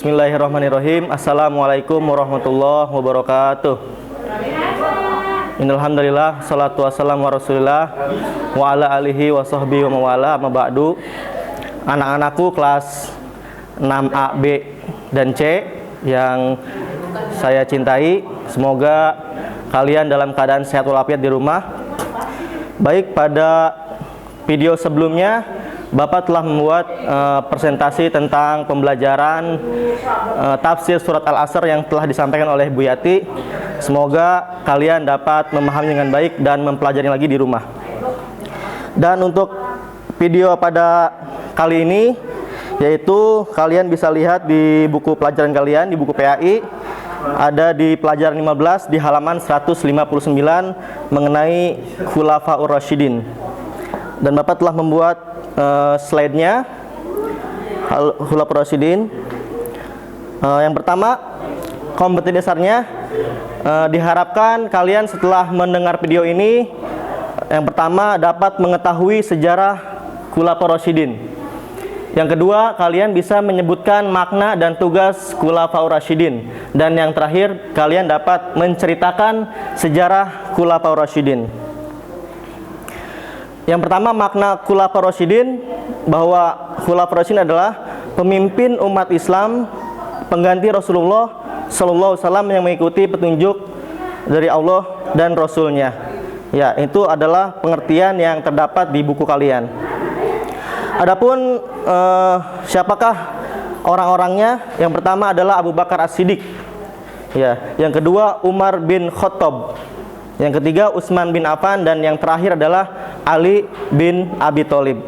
Bismillahirrahmanirrahim. Assalamualaikum warahmatullahi wabarakatuh. Innalhamdulillah, salatu wassalamu wa rasulillah wa ala alihi wa sahbihi wa mawala, amma ba'du. Anak-anakku kelas 6A, B, dan C yang saya cintai, semoga kalian dalam keadaan sehat walafiat di rumah. Baik, pada video sebelumnya Bapak telah membuat presentasi tentang pembelajaran tafsir surat Al-Asr yang telah disampaikan oleh Bu Yati. Semoga kalian dapat memahami dengan baik dan mempelajari lagi di rumah. Dan untuk video pada kali ini, yaitu kalian bisa lihat di buku pelajaran kalian, di buku PAI, ada di pelajaran 15 di halaman 159 mengenai Khulafaur Rasyidin. Dan Bapak telah membuat slide-nya Khulafaur Rasyidin. Yang pertama, kompetisi dasarnya, diharapkan kalian setelah mendengar video ini, yang pertama dapat mengetahui sejarah Khulafaur Rasyidin. Yang kedua, kalian bisa menyebutkan makna dan tugas Khulafaur Rasyidin. Dan yang terakhir, kalian dapat menceritakan sejarah Khulafaur Rasyidin. Yang pertama, makna Khulafaur Rasyidin, bahwa Khulafaur Rasyidin adalah pemimpin umat Islam pengganti Rasulullah Sallallahu Alaihi Wasallam yang mengikuti petunjuk dari Allah dan Rasulnya. Ya, itu adalah pengertian yang terdapat di buku kalian. Adapun siapakah orang-orangnya? Yang pertama adalah Abu Bakar As-Siddiq. Ya, yang kedua Umar bin Khattab. Yang ketiga Utsman bin Affan, dan yang terakhir adalah Ali bin Abi Thalib.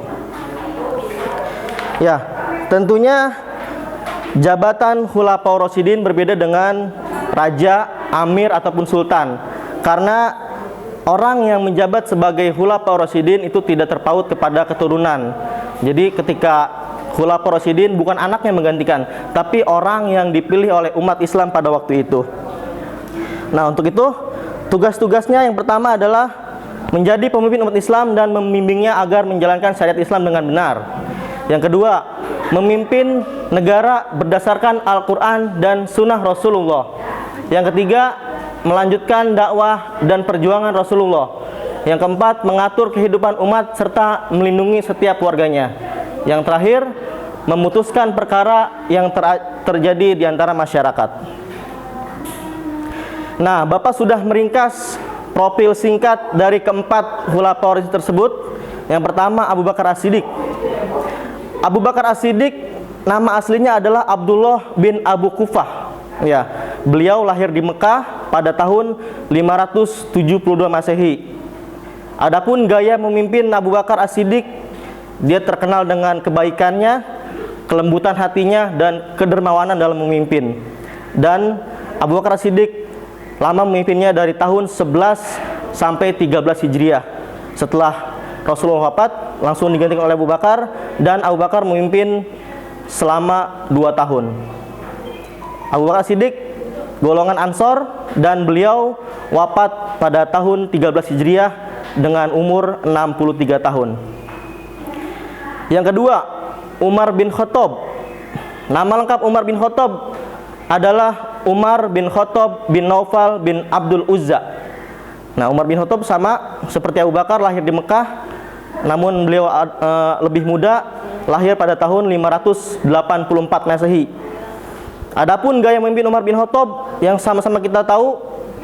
Ya, tentunya jabatan Khulafaur Rasyidin berbeda dengan raja, amir ataupun sultan. Karena orang yang menjabat sebagai Khulafaur Rasyidin itu tidak terpaut kepada keturunan. Jadi ketika Khulafaur Rasyidin bukan anak yang menggantikan, tapi orang yang dipilih oleh umat Islam pada waktu itu. Nah, untuk itu tugas-tugasnya yang pertama adalah menjadi pemimpin umat Islam dan membimbingnya agar menjalankan syariat Islam dengan benar. Yang kedua, memimpin negara berdasarkan Al-Quran dan Sunnah Rasulullah. Yang ketiga, melanjutkan dakwah dan perjuangan Rasulullah. Yang keempat, mengatur kehidupan umat serta melindungi setiap warganya. Yang terakhir, memutuskan perkara yang terjadi di antara masyarakat. Nah, Bapak sudah meringkas profil singkat dari keempat Khulafaur Rasyidin tersebut. Yang pertama, Abu Bakar As-Siddiq. Abu Bakar As-Siddiq nama aslinya adalah Abdullah bin Abu Kufah. Ya, beliau lahir di Mekah pada tahun 572 Masehi. Adapun gaya memimpin Abu Bakar As-Siddiq, dia terkenal dengan kebaikannya, kelembutan hatinya, dan kedermawanan dalam memimpin. Dan Abu Bakar As-Siddiq lama memimpinnya dari tahun 11 sampai 13 Hijriah. Setelah Rasulullah wafat, langsung digantikan oleh Abu Bakar, dan Abu Bakar memimpin selama 2 tahun. Abu Bakar Siddiq golongan Ansor, dan beliau wafat pada tahun 13 Hijriah dengan umur 63 tahun. Yang kedua, Umar bin Khattab. Nama lengkap Umar bin Khattab adalah Umar bin Khattab bin Naufal bin Abdul Uzza. Nah, Umar bin Khattab sama seperti Abu Bakar, lahir di Mekah, namun beliau lebih muda, lahir pada tahun 584 Masehi. Adapun gaya memimpin Umar bin Khattab yang sama-sama kita tahu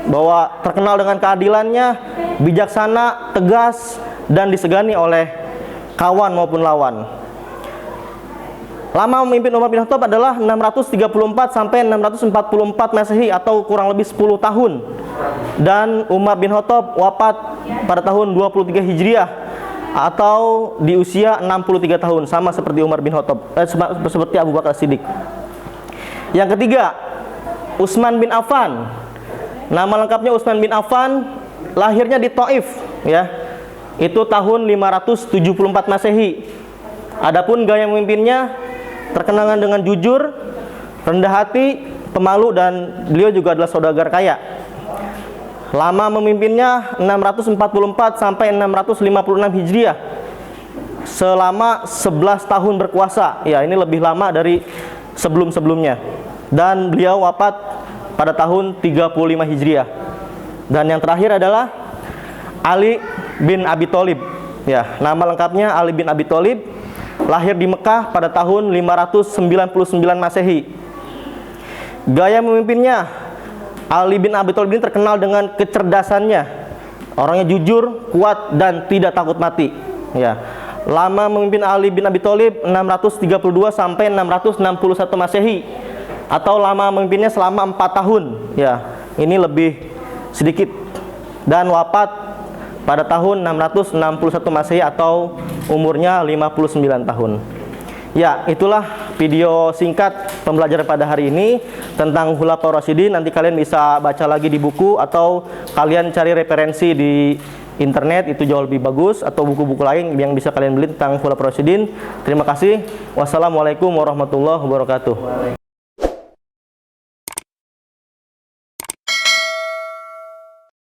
bahwa terkenal dengan keadilannya, bijaksana, tegas, dan disegani oleh kawan maupun lawan. Lama memimpin Umar bin Khattab adalah 634 sampai 644 Masehi, atau kurang lebih 10 tahun. Dan Umar bin Khattab wafat pada tahun 23 Hijriah, atau di usia 63 tahun, sama seperti Umar bin Khattab, seperti Abu Bakar Siddiq. Yang ketiga, Utsman bin Affan. Nama lengkapnya Utsman bin Affan, lahirnya di Taif, ya. Itu tahun 574 Masehi. Adapun gaya memimpinnya terkenal dengan jujur, rendah hati, pemalu, dan beliau juga adalah saudagar kaya. Lama memimpinnya 644 sampai 656 Hijriah. Selama 11 tahun berkuasa. Ya, ini lebih lama dari sebelum-sebelumnya. dan beliau wafat pada tahun 35 Hijriah. Dan yang terakhir adalah Ali bin Abi Thalib. Ya, nama lengkapnya Ali bin Abi Thalib, lahir di Mekah pada tahun 599 Masehi. Gaya memimpinnya, Ali bin Abi Thalib ini terkenal dengan kecerdasannya. Orangnya jujur, kuat, dan tidak takut mati. Ya. Lama memimpin Ali bin Abi Thalib 632 sampai 661 Masehi, atau lama memimpinnya selama 4 tahun. Ya, ini lebih sedikit, dan wafat pada tahun 661 Masehi atau umurnya 59 tahun. Ya, itulah video singkat pembelajaran pada hari ini tentang Khulafaur Rasyidin. Nanti kalian bisa baca lagi di buku, atau kalian cari referensi di internet, itu jauh lebih bagus, atau buku-buku lain yang bisa kalian beli tentang Khulafaur Rasyidin. Terima kasih. Wassalamualaikum warahmatullahi wabarakatuh.